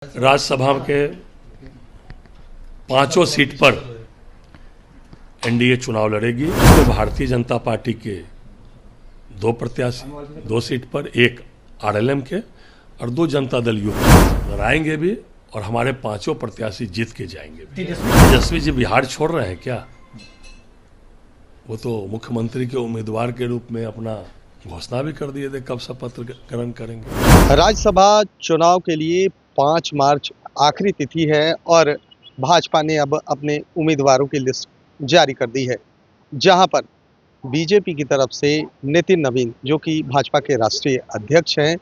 राज्यसभा के पांचों सीट पर एनडीए चुनाव लड़ेगी। तो भारतीय जनता पार्टी के दो प्रत्याशी, दो सीट पर, एक आरएलएम के और दो जनता दल यू लड़ाएंगे भी, और हमारे पांचों प्रत्याशी जीत के जाएंगे भी। तेजस्वी जी बिहार छोड़ रहे हैं क्या? वो तो मुख्यमंत्री के उम्मीदवार के रूप में अपना घोषणा भी कर दिए थे, कब शपथ ग्रहण करेंगे। राज्यसभा चुनाव के लिए 5 मार्च आखिरी तिथि है और भाजपा ने अब अपने उम्मीदवारों की लिस्ट जारी कर दी है, जहां पर बीजेपी की तरफ से नितिन नवीन, जो कि भाजपा के राष्ट्रीय अध्यक्ष हैं,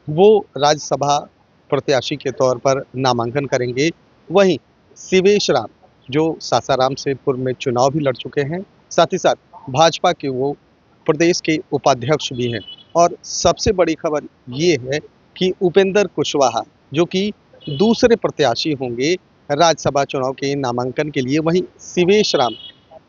वो राज्यसभा प्रत्याशी के तौर पर नामांकन करेंगे। वहीं शिवेश राम, जो सासाराम से पूर्व में चुनाव भी लड़ चुके हैं, साथ ही साथ भाजपा के वो प्रदेश के उपाध्यक्ष भी हैं। और सबसे बड़ी खबर ये है कि उपेंद्र कुशवाहा, जो कि दूसरे प्रत्याशी होंगे राज्यसभा चुनाव के नामांकन के लिए, वहीं शिवेश राम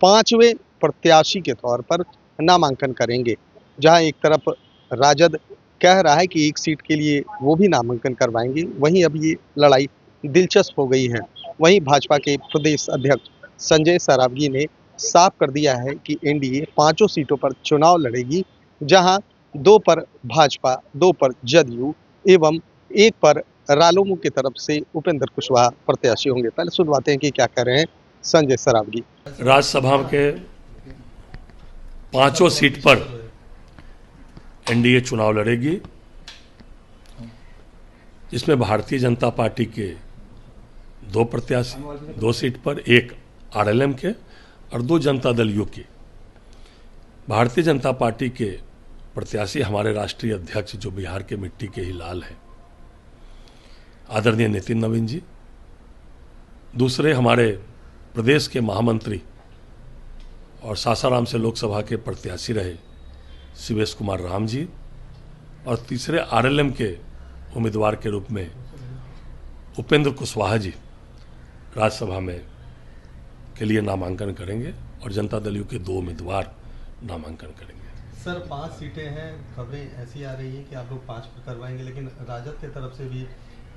5वें प्रत्याशी के तौर पर नामांकन करेंगे। जहां एक तरफ राजद कह रहा है कि एक सीट के लिए वो भी नामांकन करवाएंगे, वहीं अब ये लड़ाई दिलचस्प हो गई है। वहीं भाजपा के प्रदेश अध्यक्ष संजय सरावगी ने साफ कर दिया है कि एनडीए 5 सीटों पर चुनाव लड़ेगी, जहां 2 पर भाजपा, 2 पर जदयू एवं 1 पर रालोमू की तरफ से उपेंद्र कुशवाहा प्रत्याशी होंगे। पहले सुनवाते हैं कि क्या कह रहे हैं संजय सरावगी। राज्यसभा के पांचों सीट पर एनडीए चुनाव लड़ेगी, जिसमें भारतीय जनता पार्टी के दो प्रत्याशी, दो सीट पर, एक आरएलएम के और दो जनता दल यू के। भारतीय जनता पार्टी के प्रत्याशी हमारे राष्ट्रीय अध्यक्ष, जो बिहार के मिट्टी के ही लाल हैं, आदरणीय नितिन नवीन जी। दूसरे हमारे प्रदेश के महामंत्री और सासाराम से लोकसभा के प्रत्याशी रहे शिवेश कुमार राम जी। और तीसरे आरएलएम के उम्मीदवार के रूप में उपेंद्र कुशवाहा जी राज्यसभा में के लिए नामांकन करेंगे, और जनता दल यू के 2 उम्मीदवार नामांकन करेंगे। सर 5 सीटें हैं, खबरें ऐसी आ रही है कि आप लोग 5 पर करवाएंगे, लेकिन राजद की तरफ से भी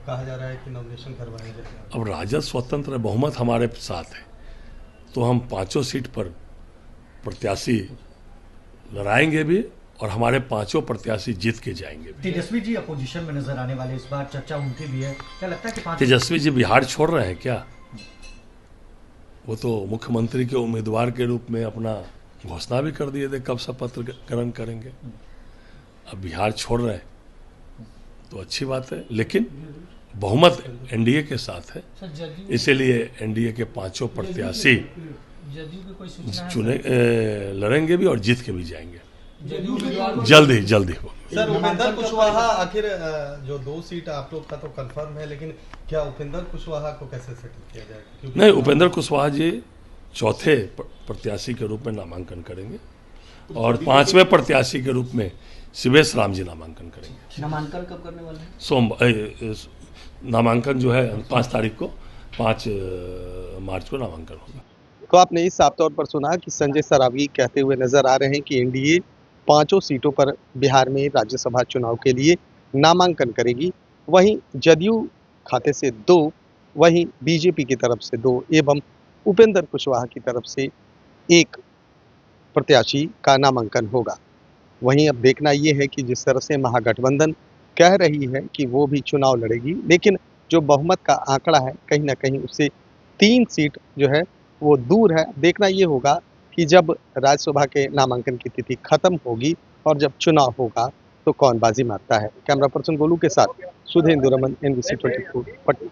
कहा जा रहा है कि नॉमिनेशन करवाएंगे। अब राजद स्वतंत्र बहुमत हमारे साथ है, तो हम 5 सीट पर प्रत्याशी लड़ाएंगे भी, और हमारे 5 प्रत्याशी जीत के जाएंगे भी। तेजस्वी जी अपोजिशन में नजर आने वाले, इस बार चर्चा उनकी भी है, क्या लगता है कि तेजस्वी जी बिहार छोड़ रहे हैं क्या? वो तो मुख्यमंत्री के उम्मीदवार के रूप में अपना घोषणा भी कर दिए थे, कब शपथ ग्रहण करेंगे। अब बिहार छोड़ रहे हैं तो अच्छी बात है, लेकिन बहुमत एनडीए के साथ है, इसीलिए एनडीए के 5 प्रत्याशी लड़ेंगे भी और जीत के भी जाएंगे। जल्द ही हो। सर उपेंद्र कुशवाहा, आखिर जो 2 सीट आप लोग का तो कंफर्म है, लेकिन क्या उपेंद्र कुशवाहा को कैसे सेटल किया जाएगा? नहीं, उपेंद्र कुशवाहा जी चौथे प्रत्याशी के रूप में नामांकन करेंगे, और 5वें प्रत्याशी के रूप में शिवेश राम जी नामांकन करेंगे। नामांकन कब करने वाले हैं? सोमवार नामांकन जो है 5 तारीख को, 5 मार्च को नामांकन होगा। तो आपने इस साफ तौर पर सुना कि संजय सरावगी कहते हुए नजर आ रहे हैं कि एनडीए 5 सीटों पर बिहार में राज्यसभा चुनाव के लिए नामांकन करेगी। वहीं जदयू खाते से 2, वहीं बीजेपी की तरफ से 2 एवं उपेंद्र कुशवाहा की तरफ से 1 प्रत्याशी का नामांकन होगा। वहीं अब देखना ये है कि जिस तरह से महागठबंधन कह रही है कि वो भी चुनाव लड़ेगी, लेकिन जो बहुमत का आंकड़ा है कहीं ना कहीं उससे 3 सीट जो है वो दूर है। देखना ये होगा कि जब राज्यसभा के नामांकन की तिथि खत्म होगी और जब चुनाव होगा तो कौन बाजी मारता है। कैमरा पर्सन गोलू के साथ सुधेंद्र रमन, NBC 24 पटना।